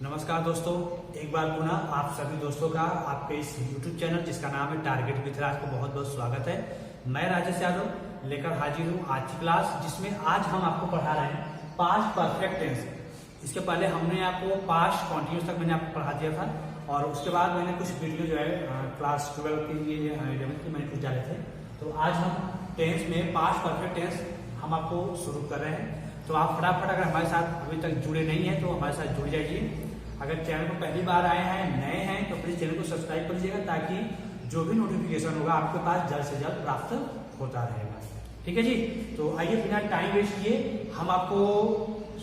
नमस्कार दोस्तों, एक बार पुनः आप सभी दोस्तों का आपके इस YouTube चैनल जिसका नाम है टारगेट विथ राज को बहुत बहुत स्वागत है। मैं राजेश यादव लेकर हाजिर हूँ आज की क्लास, जिसमें आज हम आपको पढ़ा रहे हैं पास्ट परफेक्ट टेंस। इसके पहले हमने आपको पास्ट कॉन्टिन्यूस तक मैंने आपको पढ़ा दिया था और उसके बाद मैंने कुछ वीडियो जो है क्लास 12 के लिए 11th के मैंने कुछ डाले थे। तो आज हम टेंस में पास्ट परफेक्ट टेंस हम आपको शुरू कर रहे हैं। तो आप फटाफट अगर हमारे साथ अभी तक जुड़े नहीं हैं तो हमारे साथ जुड़ जाइए। अगर चैनल को पहली बार आए हैं, नए हैं, तो प्लीज चैनल को सब्सक्राइब कर लीजिएगा ताकि जो भी नोटिफिकेशन होगा आपके पास जल्द से जल्द प्राप्त होता रहेगा। ठीक है जी। तो आइए बिना टाइम वेस्ट किए हम आपको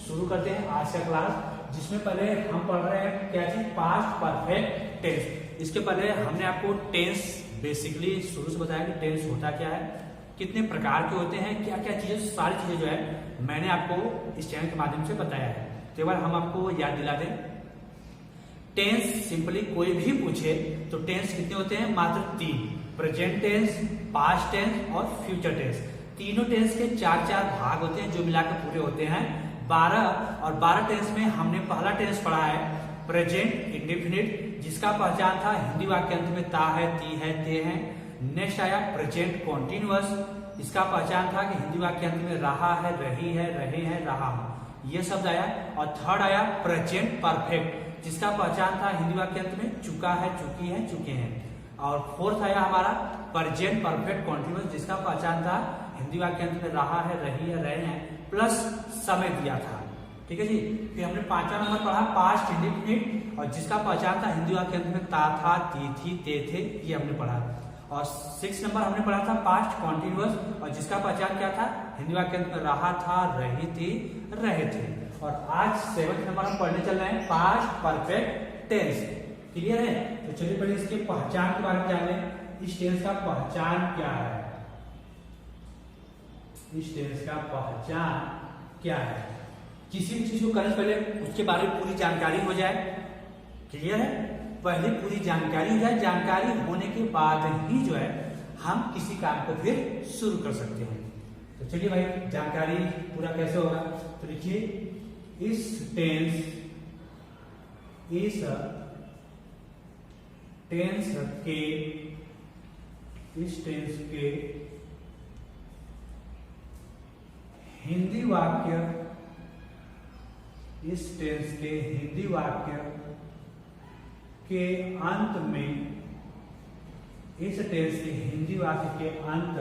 शुरू करते हैं आज का क्लास, जिसमें पहले हम पढ़ रहे हैं क्या चीज, पास्ट परफेक्ट टेंस। इसके पहले हमने आपको टेंस बेसिकली शुरू से बताया कि टेंस होता क्या है, कितने प्रकार के होते हैं, क्या क्या चीजें, सारी चीजें जो है मैंने आपको इस चैनल के माध्यम से बताया है। तो एक बार हम आपको याद दिला दें। टेंस सिंपली कोई भी पूछे तो टेंस कितने होते हैं, मात्र 3, प्रेजेंट टेंस, पास्ट टेंस और फ्यूचर टेंस। तीनों टेंस के 4 भाग होते हैं जो मिलाकर पूरे होते हैं 12। और 12 टेंस में हमने पहला टेंस पढ़ा है प्रेजेंट इंडेफिनिट, जिसका पहचान था हिंदी वाक्य अंत में ता है, ती है, ते है। नेक्स्ट आया प्रेजेंट कॉन्टिन्यूअस, इसका पहचान था कि हिंदी वाक्य अंत में रहा है, रही है, रहे हैं, रहा हूं, ये शब्द आया। और थर्ड आया प्रेजेंट परफेक्ट, जिसका पहचान था हिंदी वाक्य अंत में चुका है, चुकी है, चुके हैं। और फोर्थ आया हमारा प्रेजेंट परफेक्ट कॉन्टिन्यूअस, जिसका पहचान था हिंदी वाक्य अंत में रहा है, रही है, रहे हैं प्लस समय दिया था। ठीक है जी। फिर हमने 5वां नंबर पढ़ा पास्ट इंडेफिनिट, और जिसका पहचान था हिंदी वाक्य अंत में ता था, ती थी, ते थे, ये हमने पढ़ा। और 6 नंबर हमने पढ़ा था पास्ट कॉन्टिन्यूअस, और जिसका पहचान क्या था, हिंदी वाक्य अंत में रहा था, रही थी, रहे थे। और आज 7वां नंबर हम पढ़ने चल रहे हैं पास्ट परफेक्ट टेंस। क्लियर है? तो चलिए पहले इसके पहचान के बारे में जान लें। इस टेंस का पहचान क्या है, इस टेंस का पहचान क्या है। किसी भी चीज को करने से पहले उसके बारे में पूरी जानकारी हो जाए। क्लियर है? पहले पूरी जानकारी हो जाए, जानकारी होने के बाद ही जो है हम किसी काम को फिर शुरू कर सकते हैं। तो चलिए भाई, जानकारी पूरा कैसे होगा। तो लिखिए, इस टेंस के हिंदी वाक्य, इस टेंस के हिंदी वाक्य के अंत में, इस टेंस के हिंदी वाक्य के अंत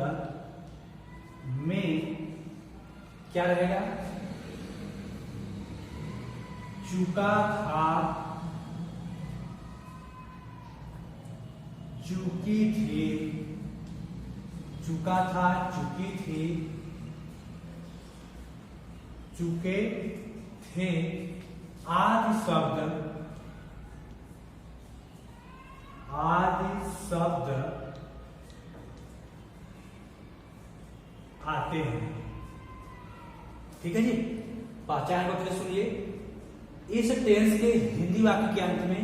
में क्या रहेगा, चुका था, चुकी थी, चुका था, चुकी थी, चुके थे आदि शब्द आते हैं। ठीक है जी। पहचान को फिर सुनिए। इस टेंस के हिंदी वाक्य के अंत में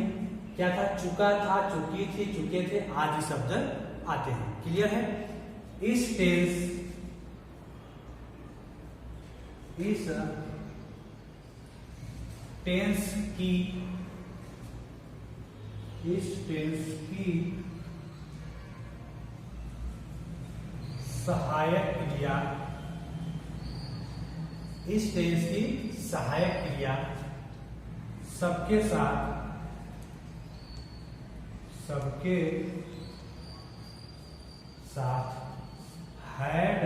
क्या था, चुका था, चुकी थी, चुके थे आदि शब्द आते हैं। क्लियर है? इस टेंस की सहायक क्रिया, इस टेंस की सहायक क्रिया सबके साथ हैड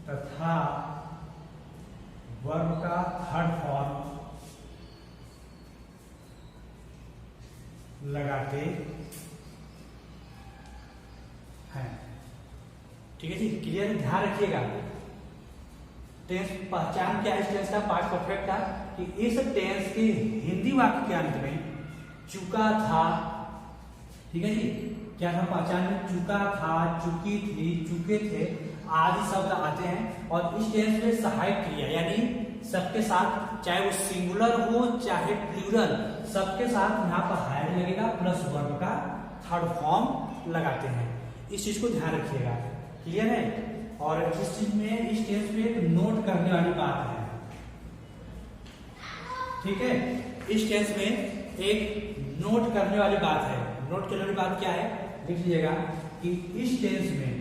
तथा वर्ब का थर्ड फॉर्म लगाते हैं। ठीक है जी। क्लियर? ध्यान रखिएगा, टेंस पहचान क्या है इस टेंस का, पास्ट परफेक्ट का, कि इस टेंस के हिंदी वाक्य के अंत में चुका था। ठीक है जी। क्या था पहचान में, चुका था, चुकी थी, चुके थे आदि शब्द आते हैं। और इस टेंस में सहायक क्रिया यानी सबके साथ, चाहे वो सिंगुलर हो चाहे प्लूरल, सबके साथ यहाँ पर हैड लगेगा प्लस वर्ब का थर्ड फॉर्म लगाते हैं। इस चीज को ध्यान रखिएगा। क्लियर है? और इस चीज में, इस टेंस में एक नोट करने वाली बात है। ठीक है। इस टेंस में एक नोट करने वाली बात है। नोट करने वाली बात क्या है, लिख लीजिएगा कि इस टेंस में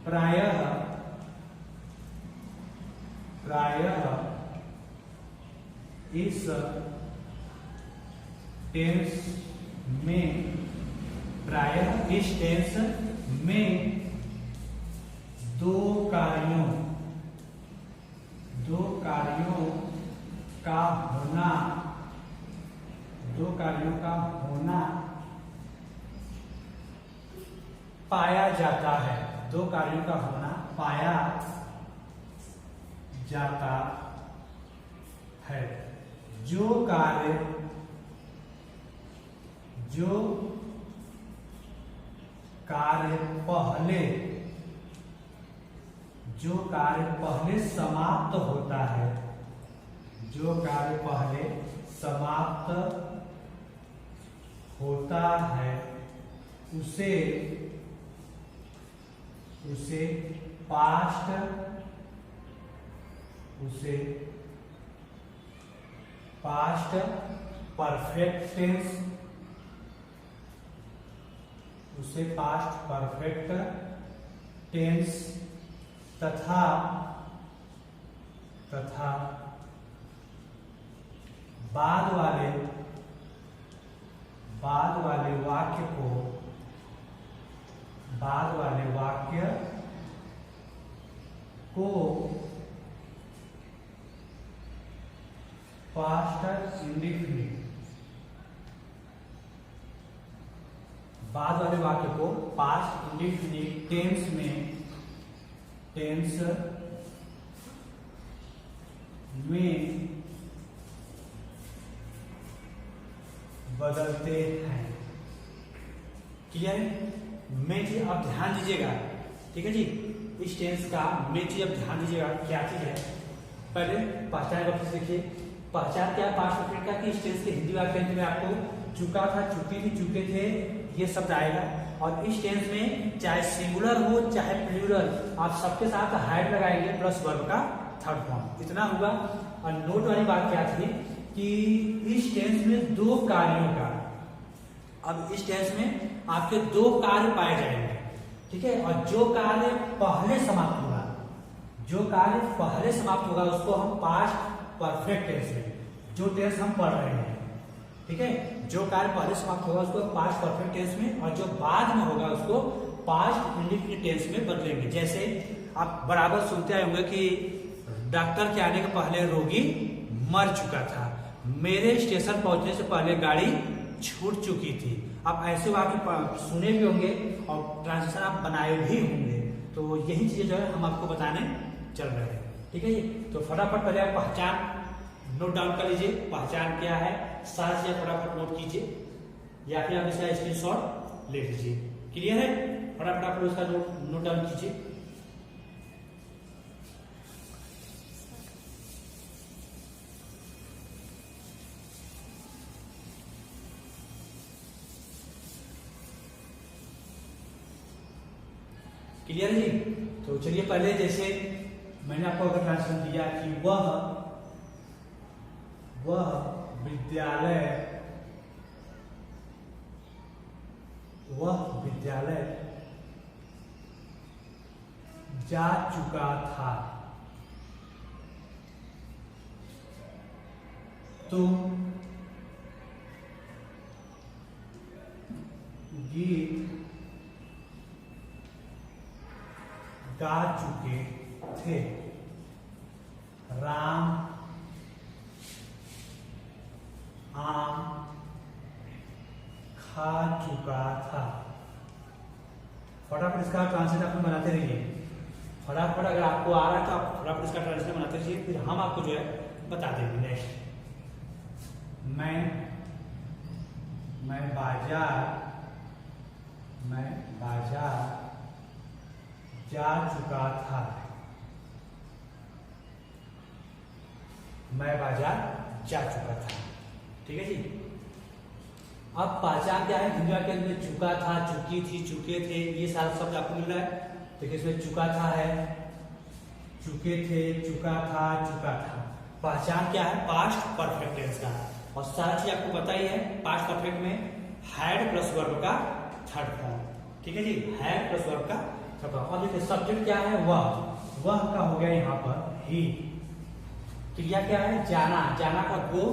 प्रायः इस टेंस में प्रायः इस टेंस में दो कार्यों का होना पाया जाता है। दो कार्यों का होना पाया जाता है। जो कार्य पहले समाप्त होता है, उसे पास्ट परफेक्ट टेंस तथा बाद वाले वाक्य को पास्ट इंडेफिनिट टेंस में बदलते हैं। क्लियर है? में चीज आप ध्यान दीजिएगा, ठीक है जी। इस टेंस का में चीज आप ध्यान दीजिएगा, क्या चीज है। पहले पहचान का फिर देखिए, पहचान क्या है पास्ट परफेक्ट का, कि इस टेंस के हिंदी वाक्यांश में आपको चुका था, चुकी थी, चुके थे, ये शब्द आएगा। और इस टेंस में चाहे सिंगुलर हो चाहे प्लूरल, आप सबके साथ हाइड लगाएंगे प्लस वर्ब का थर्ड फॉर्म, इतना होगा। और नोट वाली बात क्या थी कि इस टेंस में दो कार्यों का, अब इस टेंस में आपके दो कार्य पाए जाएंगे, ठीक है। और जो कार्य पहले समाप्त होगा उसको हम पास्ट परफेक्ट टेंस में, जो टेंस हम पढ़ रहे हैं, ठीक है, जो कार्य पहले समाप्त होगा उसको पास्ट परफेक्ट टेंस में, और जो बाद में होगा उसको पास्ट इंडेफिनिट टेंस में बदलेंगे। जैसे आप बराबर सुनते आए होंगे कि डॉक्टर के आने के पहले रोगी मर चुका था, मेरे स्टेशन पहुंचने से पहले गाड़ी छूट चुकी थी। आप ऐसे वाक्य सुने भी होंगे और ट्रांसलेशन आप बनाए भी होंगे। तो यही चीजें जो है हम आपको बताने चल रहे हैं, ठीक है जी। तो फटाफट पहले आप पहचान नोट डाउन कर लीजिए, पहचान क्या है साथ से फटाफट नोट कीजिए, या फिर आप इसका स्क्रीनशॉट ले लीजिए। क्लियर है? फटाफट आप उसका नोट डाउन कीजिए। क्लियर जी? तो चलिए पहले जैसे मैंने आपको अगर ट्रांसलेशन दिया कि वह विद्यालय जा चुका था, तुम गीत गा चुके थे, राम आम खा चुका था। फटाफट इसका ट्रांसलेशन आप बनाते रहिए, फटाफट अगर आपको आ रहा है तो आप फटाफट इसका ट्रांसलेशन बनाते रहिए, फिर हम आपको जो है बता देंगे। नेक्स्ट, मैं बाजार जा चुका था, मैं बाजार जा चुका था, ठीक है जी। अब पहचान क्या है, हिंदी वाक्य में चुका था, चुकी थी, चुके थे, ये सारा शब्द आपको मिल रहा है। देखिए इसमें चुका था है, चुके थे, चुका था, पहचान क्या है पास्ट परफेक्ट टेंस का, और सारा चीज आपको पता ही है। पास्ट परफेक्ट में हैड प्लस वर्ब का थर्ड फॉर्म, ठीक है जी, हैड प्लस वर्ब का थर्ड फॉर्म। अब देखिए सब्जेक्ट क्या है, वह का हो गया यहाँ पर ही। क्रिया क्या है, जाना, जाना का गो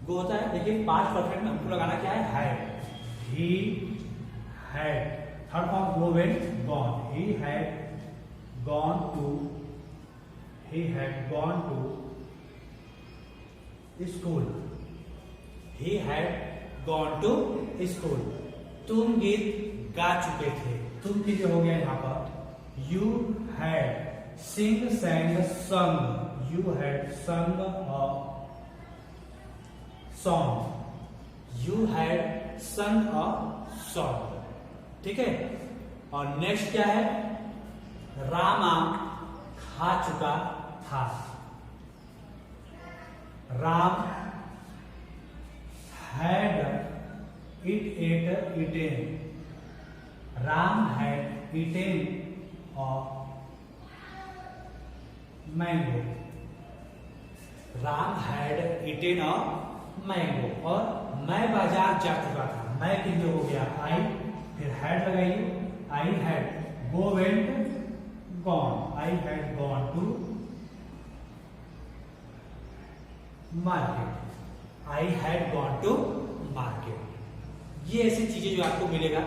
होता है, लेकिन पास्ट परफेक्ट में हमको लगाना क्या है, had. He had, third form go went gone, he had gone to, he had gone to school, he had gone to school। तुम गीत गा चुके थे, तुम के लिए हो गया यहाँ पर you had sing sang sung, you had sung a song, you had sung a song, ठीक है। और नेक्स्ट क्या है, रामा खा चुका था, Ram had eaten, Ram had eaten a mango, Ram had eaten a mango। और मैं बाजार जा चुका था, मैं के लिए हो गया आई, फिर हैड लगाइए, I had go went gone, I had gone to market, I had gone to market। ये ऐसी चीजें जो आपको मिलेगा,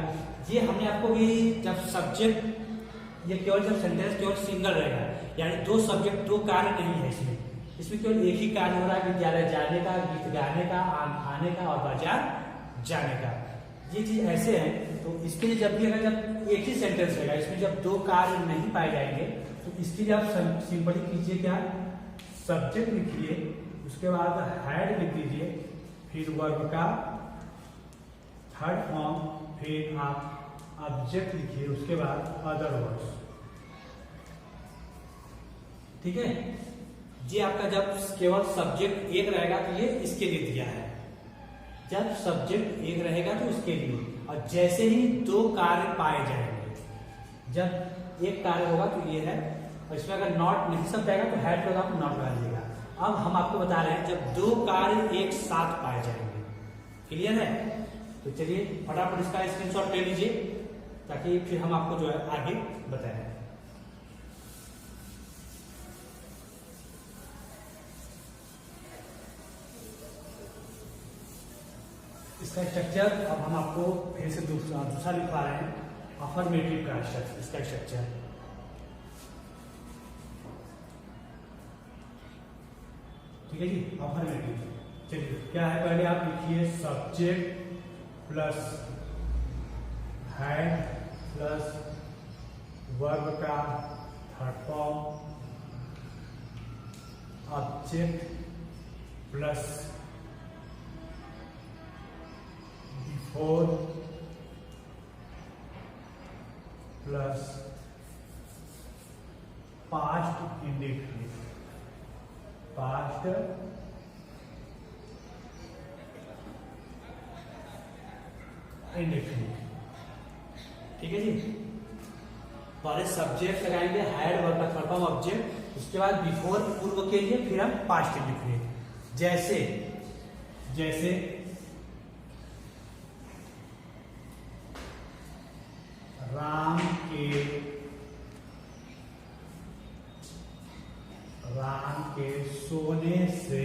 ये हमने आपको भी जब सब्जेक्ट, ये केवल जब सेंटेंस केवल सिंगल रहेगा, यानी दो सब्जेक्ट दो कार्य नहीं है इसमें केवल एक ही कार्य हो रहा है, विद्यालय जाने का, गीत गाने का, आने का और बाजार जाने का। ये चीज ऐसे है, तो इसके लिए जब भी अगर जब एक ही सेंटेंस रहेगा, इसमें जब दो कार्य नहीं पाए जाएंगे, तो इसके लिए आप सिंपली कीजिए क्या, सब्जेक्ट लिखिए, उसके बाद हैड लिख दीजिए, फिर वर्ब का थर्ड फॉर्म, फिर आप ऑब्जेक्ट लिखिए, उसके बाद अदर वर्ड्स, ठीक है। ये आपका जब केवल सब्जेक्ट एक रहेगा तो ये इसके लिए दिया है, जब सब्जेक्ट एक रहेगा तो इसके लिए, और जैसे ही दो कार्य पाए जाएंगे, जब एक कार्य होगा तो ये है, और इसमें अगर नॉट नहीं सब जाएगा तो हैड लगा तो नॉट लगा दीजिएगा। अब हम आपको बता रहे हैं जब दो कार्य एक साथ पाए जाएंगे, क्लियर है। तो चलिए फटाफट इसका स्क्रीनशॉट ले लीजिए, ताकि फिर हम आपको जो है आगे बताएं। इसका स्ट्रक्चर अब हम आपको फिर से दूसरा लिखवा रहे हैं, अफर्मेटिव का इसका स्ट्रक्चर। ठीक है जी, अफर्मेटिव। चलिए क्या है, पहले आप लिखिए subject plus had plus verb का third form, object plus before plus past indefinite, past indefinite, ठीक है जी। पहले सब्जेक्ट लगाएंगे, हैड वर्ब का थर्ड फॉर्म ऑब्जेक्ट, उसके बाद बिफोर पूर्व के लिए, फिर हम पास्ट इंडेफिनिट। जैसे जैसे राम के सोने से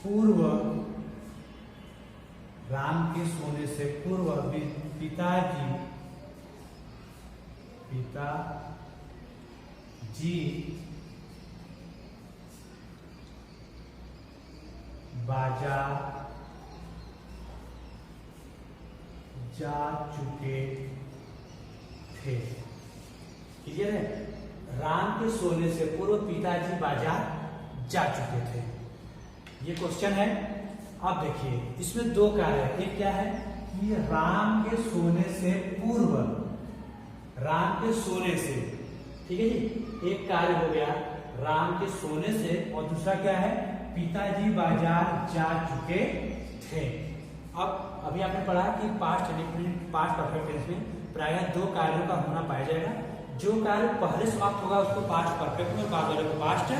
पूर्व, राम के सोने से पूर्व पिताजी बाजार जा चुके थे। क्लियर है, राम के सोने से पूर्व पिताजी बाजार जा चुके थे, ये क्वेश्चन है। अब देखिए इसमें दो कार्य है, एक क्या है कि राम के सोने से पूर्व, राम के सोने से, ठीक है जी, एक कार्य हो गया राम के सोने से, और दूसरा क्या है पिताजी बाजार जा चुके थे। अब अभी आपने पढ़ा कि past indefinite past perfect tense में प्रायः दो कार्यों का होना पाया जाएगा। जो कार्य पहले समाप्त होगा उसको पास्ट परफेक्ट में, बाद वाले को पास्ट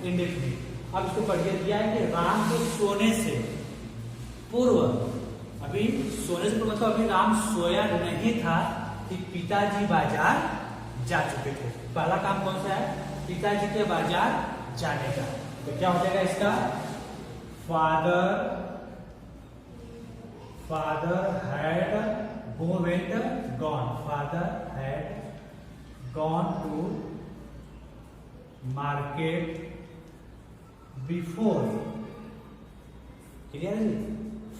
इंडेफिनिट। अब इसको पढ़िए, दिया है कि राम के सोने से पूर्व, अभी सोने से पूर्व मतलब अभी राम सोया नहीं था कि पिताजी बाजार जा चुके थे। पहला काम कौन सा है? पिताजी के बाजार जाने का। तो क्या हो जाएगा इसका? Father had gone, father had gone to market before. Clear है?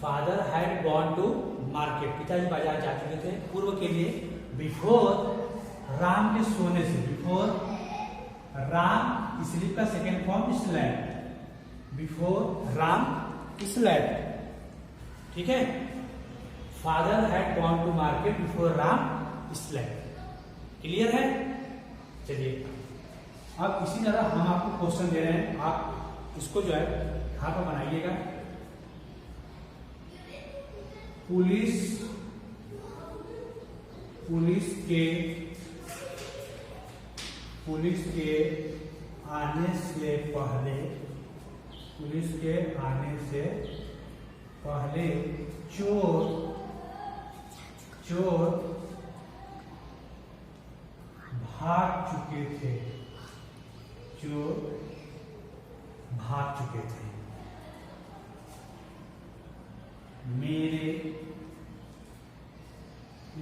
Father had gone to market, पिताजी बाजार जा चुके थे पूर्व के लिए। बिफोर राम के सोने से, बिफोर राम स्लीप का second form slept, before Ram slept. ठीक है, father had gone to market before Ram slept. Clear है? चलिए अब इसी तरह हम आपको क्वेश्चन दे रहे हैं, आप इसको जो है यहां पर बनाइएगा। पुलिस के आने से पहले चोर भाग चुके थे। मेरे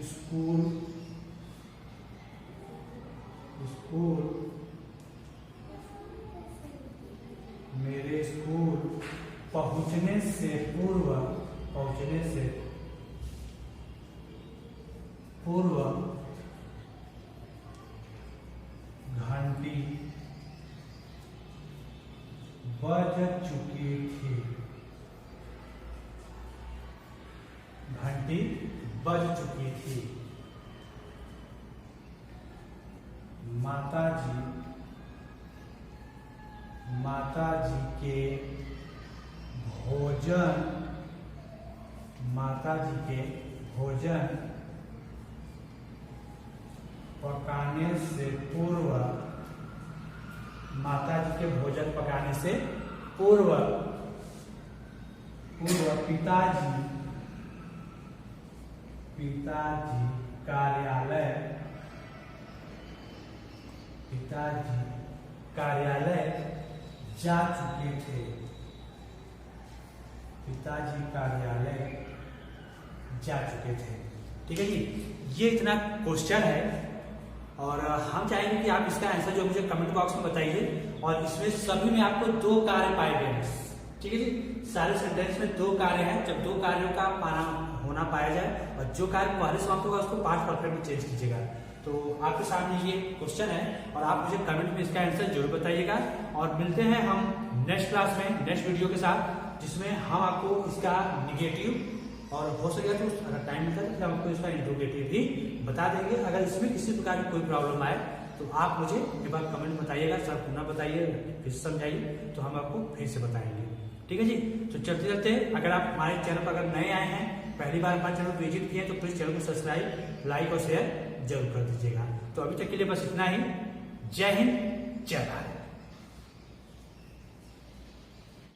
स्कूल पहुंचने से पूर्व घंटी बज चुकी थी। माताजी के भोजन पकाने से पूर्व पिताजी कार्यालय जा चुके थे। ठीक है जी, ये इतना क्वेश्चन है और हम चाहेंगे कि आप इसका आंसर जो मुझे कमेंट बॉक्स में बताइए। और इसमें सभी में आपको 2 कार्य पाए गए हैं। ठीक है जी, सारे सेंटेंस में 2 कार्य हैं। जब 2 कार्यों का होना पाया जाए और जो कार्य पहले समाप्त होगा उसको पास्ट परफेक्ट में चेंज कीजिएगा। तो आपके सामने ये क्वेश्चन है और आप मुझे कमेंट में इसका आंसर जरूर बताइएगा। और मिलते हैं हम नेक्स्ट क्लास में नेक्स्ट वीडियो के साथ, जिसमें हम आपको इसका निगेटिव और हो सके तो अगर टाइम मिलता है तो हम आपको इसका इंट्रोगेटिव भी बता देंगे। अगर इसमें किसी प्रकार की कोई प्रॉब्लम आए तो आप मुझे एक बार कमेंट बताइएगा, सर पुनः बताइए, फिर समझाइए, तो हम आपको फिर से बताएंगे। ठीक है जी, तो चलते अगर आप हमारे चैनल पर अगर नए आए हैं, पहली बार हमारे चैनल को विजिट किए तो प्लीज चैनल को सब्सक्राइब, लाइक और शेयर जरूर कर दीजिएगा। तो अभी तक के लिए बस इतना ही। जय हिंद, जय भारत।